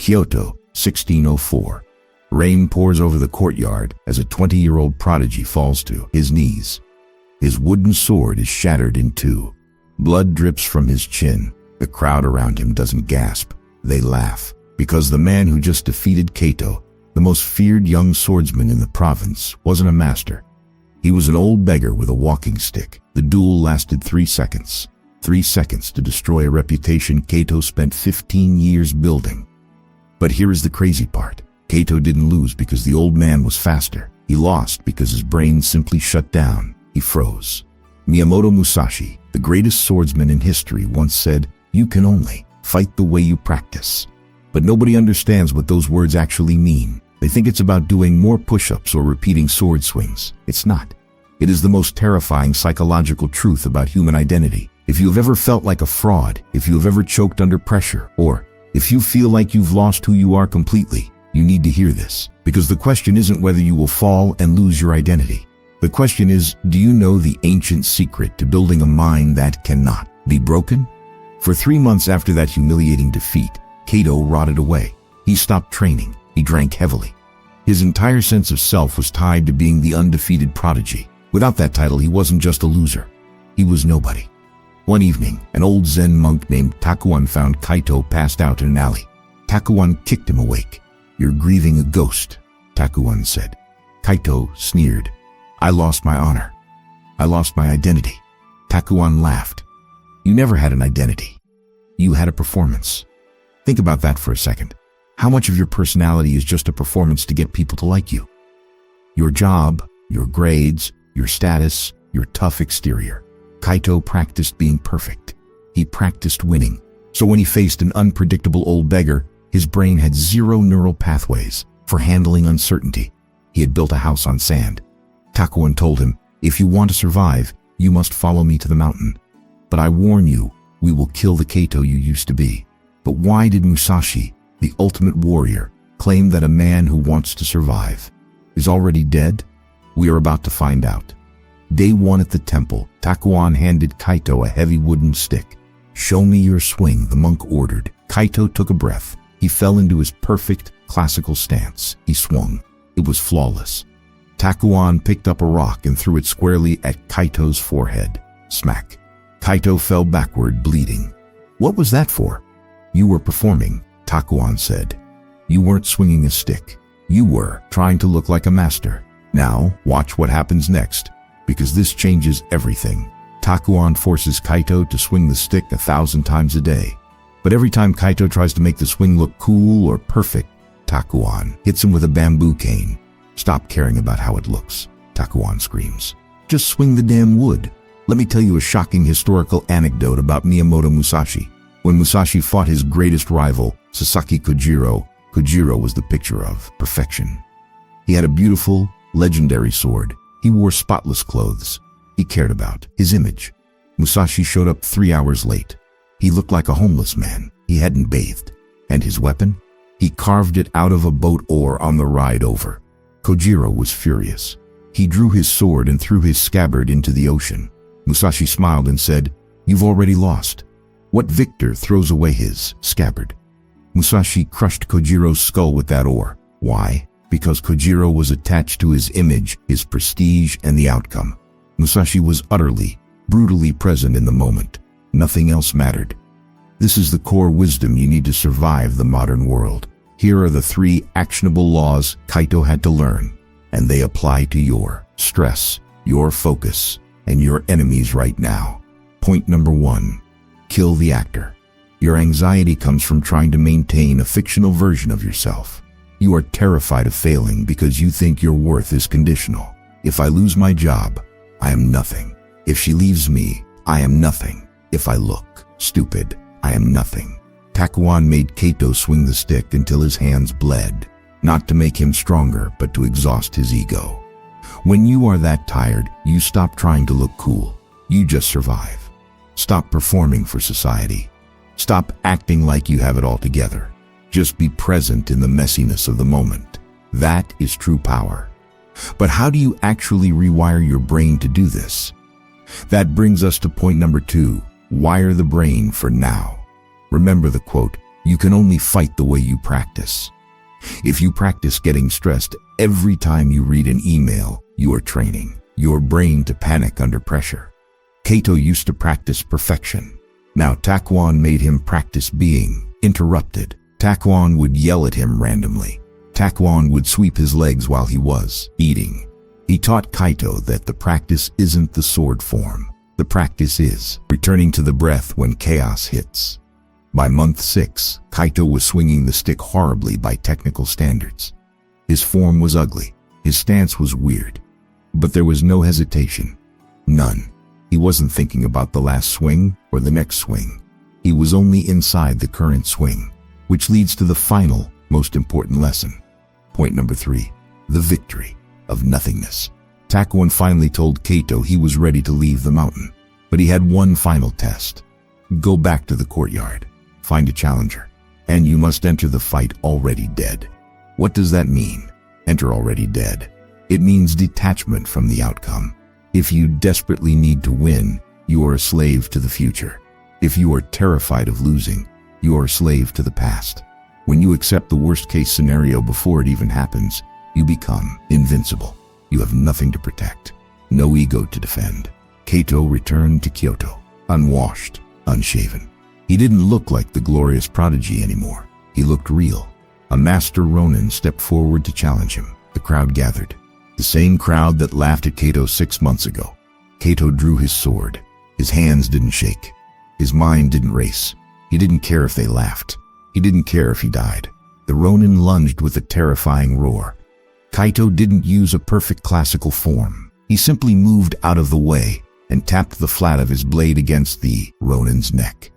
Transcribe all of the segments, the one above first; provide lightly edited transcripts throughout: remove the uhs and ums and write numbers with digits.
Kyoto, 1604. Rain pours over the courtyard as a 20-year-old prodigy falls to his knees. His wooden sword is shattered in two. Blood drips from his chin. The crowd around him doesn't gasp. They laugh, because the man who just defeated Kato, the most feared young swordsman in the province, wasn't a master. He was an old beggar with a walking stick. The duel lasted 3 seconds. 3 seconds to destroy a reputation Kato spent 15 years building. But here is the crazy part. Kato didn't lose because the old man was faster. He lost because his brain simply shut down. He froze. Miyamoto Musashi, the greatest swordsman in history, once said, "You can only fight the way you practice." But nobody understands what those words actually mean. They think it's about doing more push-ups or repeating sword swings. It's not. It is the most terrifying psychological truth about human identity. If you have ever felt like a fraud, if you have ever choked under pressure, or if you feel like you've lost who you are completely, you need to hear this. Because the question isn't whether you will fall and lose your identity. The question is, do you know the ancient secret to building a mind that cannot be broken? For 3 months after that humiliating defeat, Kato rotted away. He stopped training. He drank heavily. His entire sense of self was tied to being the undefeated prodigy. Without that title, he wasn't just a loser. He was nobody. One evening, an old Zen monk named Takuan found Kaito passed out in an alley. Takuan kicked him awake. "You're grieving a ghost," Takuan said. Kaito sneered. "I lost my honor. I lost my identity." Takuan laughed. "You never had an identity. You had a performance." Think about that for a second. How much of your personality is just a performance to get people to like you? Your job, your grades, your status, your tough exterior. Kaito practiced being perfect. He practiced winning. So when he faced an unpredictable old beggar, his brain had 0 neural pathways for handling uncertainty. He had built a house on sand. Takuan told him, "If you want to survive, you must follow me to the mountain. But I warn you, we will kill the Kaito you used to be." But why did Musashi, the ultimate warrior, claim that a man who wants to survive is already dead? We are about to find out. Day 1 at the temple, Takuan handed Kaito a heavy wooden stick. "Show me your swing," the monk ordered. Kaito took a breath. He fell into his perfect, classical stance. He swung. It was flawless. Takuan picked up a rock and threw it squarely at Kaito's forehead. Smack. Kaito fell backward, bleeding. "What was that for?" "You were performing," Takuan said. "You weren't swinging a stick. You were trying to look like a master. Now, watch what happens next, because this changes everything." Takuan forces Kaito to swing the stick 1,000 times a day. But every time Kaito tries to make the swing look cool or perfect, Takuan hits him with a bamboo cane. "Stop caring about how it looks," Takuan screams. "Just swing the damn wood." Let me tell you a shocking historical anecdote about Miyamoto Musashi. When Musashi fought his greatest rival, Sasaki Kojiro, Kojiro was the picture of perfection. He had a beautiful, legendary sword. He wore spotless clothes. He cared about his image. Musashi showed up 3 hours late. He looked like a homeless man. He hadn't bathed. And his weapon? He carved it out of a boat oar on the ride over. Kojiro was furious. He drew his sword and threw his scabbard into the ocean. Musashi smiled and said, "You've already lost. What victor throws away his scabbard?" Musashi crushed Kojiro's skull with that oar. Why? Because Kojiro was attached to his image, his prestige, and the outcome. Musashi was utterly, brutally present in the moment. Nothing else mattered. This is the core wisdom you need to survive the modern world. Here are the 3 actionable laws Kaito had to learn, and they apply to your stress, your focus, and your enemies right now. Point number 1. Kill the actor. Your anxiety comes from trying to maintain a fictional version of yourself. You are terrified of failing because you think your worth is conditional. If I lose my job, I am nothing. If she leaves me, I am nothing. If I look stupid, I am nothing. Takuan made Kaito swing the stick until his hands bled, not to make him stronger, but to exhaust his ego. When you are that tired, you stop trying to look cool. You just survive. Stop performing for society. Stop acting like you have it all together. Just be present in the messiness of the moment. That is true power. But how do you actually rewire your brain to do this? That brings us to point number 2. Wire the brain for now. Remember the quote, You can only fight the way you practice. If you practice getting stressed every time you read an email, you are training your brain to panic under pressure. Kato used to practice perfection. Now Takwon made him practice being interrupted. Takwon would yell at him randomly. Takwon would sweep his legs while he was eating. He taught Kaito that the practice isn't the sword form. The practice is returning to the breath when chaos hits. By month 6, Kaito was swinging the stick horribly by technical standards. His form was ugly. His stance was weird. But there was no hesitation. None. He wasn't thinking about the last swing or the next swing. He was only inside the current swing, which leads to the final, most important lesson. Point number 3, the victory of nothingness. Takwon finally told Kaito he was ready to leave the mountain, but he had one final test. Go back to the courtyard, find a challenger, and you must enter the fight already dead. What does that mean? Enter already dead. It means detachment from the outcome. If you desperately need to win, you are a slave to the future. If you are terrified of losing, you are a slave to the past. When you accept the worst-case scenario before it even happens, you become invincible. You have nothing to protect, no ego to defend. Kaito returned to Kyoto, unwashed, unshaven. He didn't look like the glorious prodigy anymore. He looked real. A master Ronin stepped forward to challenge him. The crowd gathered. The same crowd that laughed at Kaito 6 months ago. Kaito drew his sword. His hands didn't shake. His mind didn't race. He didn't care if they laughed. He didn't care if he died. The Ronin lunged with a terrifying roar. Kaito didn't use a perfect classical form. He simply moved out of the way and tapped the flat of his blade against the Ronin's neck.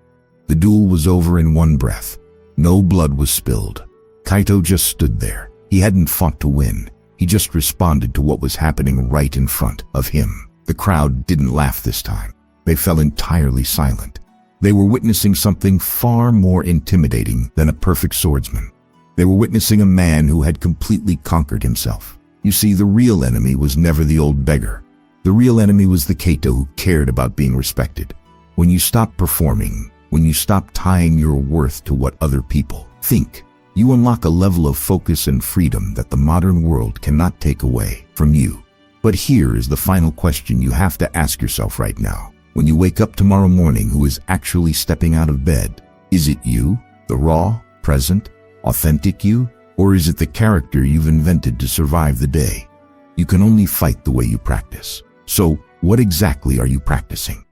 The duel was over in one breath. No blood was spilled. Kaito just stood there. He hadn't fought to win. He just responded to what was happening right in front of him. The crowd didn't laugh this time. They fell entirely silent. They were witnessing something far more intimidating than a perfect swordsman. They were witnessing a man who had completely conquered himself. You see, the real enemy was never the old beggar. The real enemy was the Kaito who cared about being respected. When you stop performing, when you stop tying your worth to what other people think, you unlock a level of focus and freedom that the modern world cannot take away from you. But here is the final question you have to ask yourself right now. When you wake up tomorrow morning, who is actually stepping out of bed? Is it you, the raw, present, authentic you? Or is it the character you've invented to survive the day? You can only fight the way you practice. So, what exactly are you practicing?